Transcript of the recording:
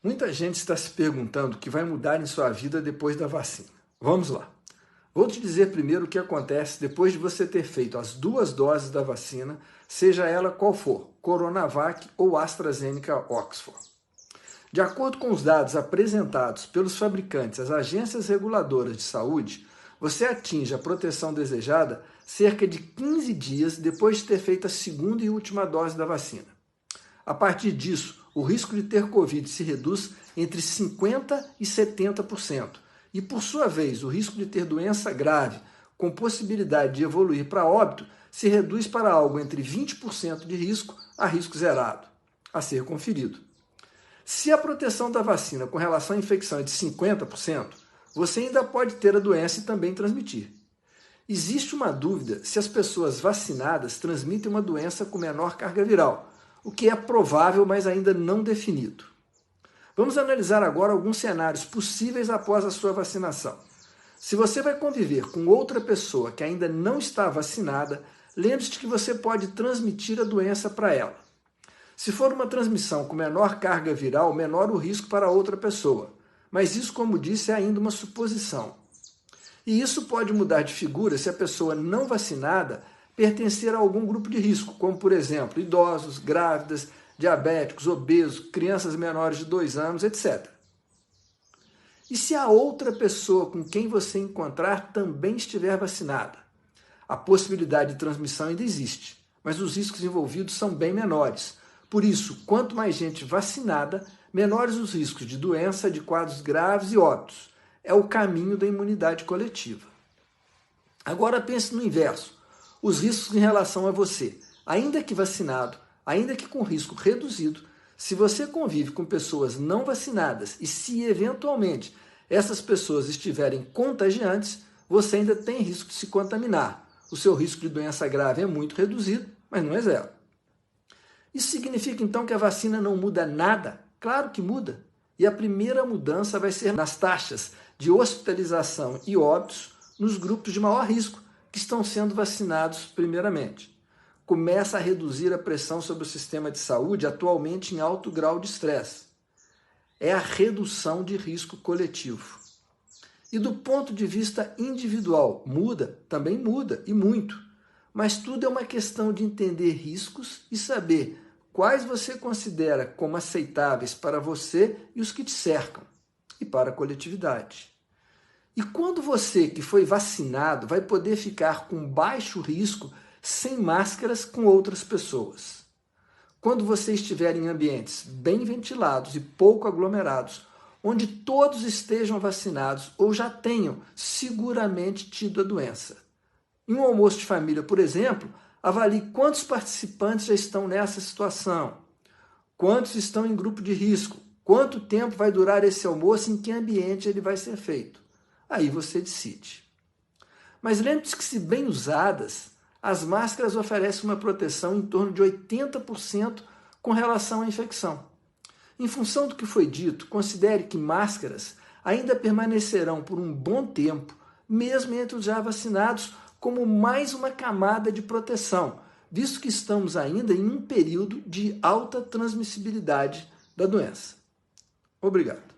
Muita gente está se perguntando o que vai mudar em sua vida depois da vacina. Vamos lá. Vou te dizer primeiro o que acontece depois de você ter feito as 2 doses da vacina, seja ela qual for, Coronavac ou AstraZeneca Oxford. De acordo com os dados apresentados pelos fabricantes às agências reguladoras de saúde, você atinge a proteção desejada cerca de 15 dias depois de ter feito a 2ª e última dose da vacina. A partir disso, o risco de ter Covid se reduz entre 50% e 70%. E, por sua vez, o risco de ter doença grave, com possibilidade de evoluir para óbito, se reduz para algo entre 20% de risco a risco zerado, a ser conferido. Se a proteção da vacina com relação à infecção é de 50%, você ainda pode ter a doença e também transmitir. Existe uma dúvida se as pessoas vacinadas transmitem uma doença com menor carga viral, o que é provável, mas ainda não definido. Vamos analisar agora alguns cenários possíveis após a sua vacinação. Se você vai conviver com outra pessoa que ainda não está vacinada, lembre-se de que você pode transmitir a doença para ela. Se for uma transmissão com menor carga viral, menor o risco para outra pessoa. Mas isso, como disse, é ainda uma suposição. E isso pode mudar de figura se a pessoa não vacinada pertencer a algum grupo de risco, como, por exemplo, idosos, grávidas, diabéticos, obesos, crianças menores de 2 anos, etc. E se a outra pessoa com quem você encontrar também estiver vacinada? A possibilidade de transmissão ainda existe, mas os riscos envolvidos são bem menores. Por isso, quanto mais gente vacinada, menores os riscos de doença, de quadros graves e óbitos. É o caminho da imunidade coletiva. Agora pense no inverso. Os riscos em relação a você, ainda que vacinado, ainda que com risco reduzido, se você convive com pessoas não vacinadas e se eventualmente essas pessoas estiverem contagiantes, você ainda tem risco de se contaminar. O seu risco de doença grave é muito reduzido, mas não é zero. Isso significa então que a vacina não muda nada? Claro que muda. E a primeira mudança vai ser nas taxas de hospitalização e óbitos nos grupos de maior risco, que estão sendo vacinados primeiramente. Começa a reduzir a pressão sobre o sistema de saúde, atualmente em alto grau de estresse. É a redução de risco coletivo. E do ponto de vista individual, muda? Também muda, e muito. Mas tudo é uma questão de entender riscos e saber quais você considera como aceitáveis para você e os que te cercam, e para a coletividade. E quando você que foi vacinado vai poder ficar com baixo risco sem máscaras com outras pessoas? Quando você estiver em ambientes bem ventilados e pouco aglomerados, onde todos estejam vacinados ou já tenham seguramente tido a doença. Em um almoço de família, por exemplo, avalie quantos participantes já estão nessa situação, quantos estão em grupo de risco, quanto tempo vai durar esse almoço, em que ambiente ele vai ser feito. Aí você decide. Mas lembre-se que, se bem usadas, as máscaras oferecem uma proteção em torno de 80% com relação à infecção. Em função do que foi dito, considere que máscaras ainda permanecerão por um bom tempo, mesmo entre os já vacinados, como mais uma camada de proteção, visto que estamos ainda em um período de alta transmissibilidade da doença. Obrigado.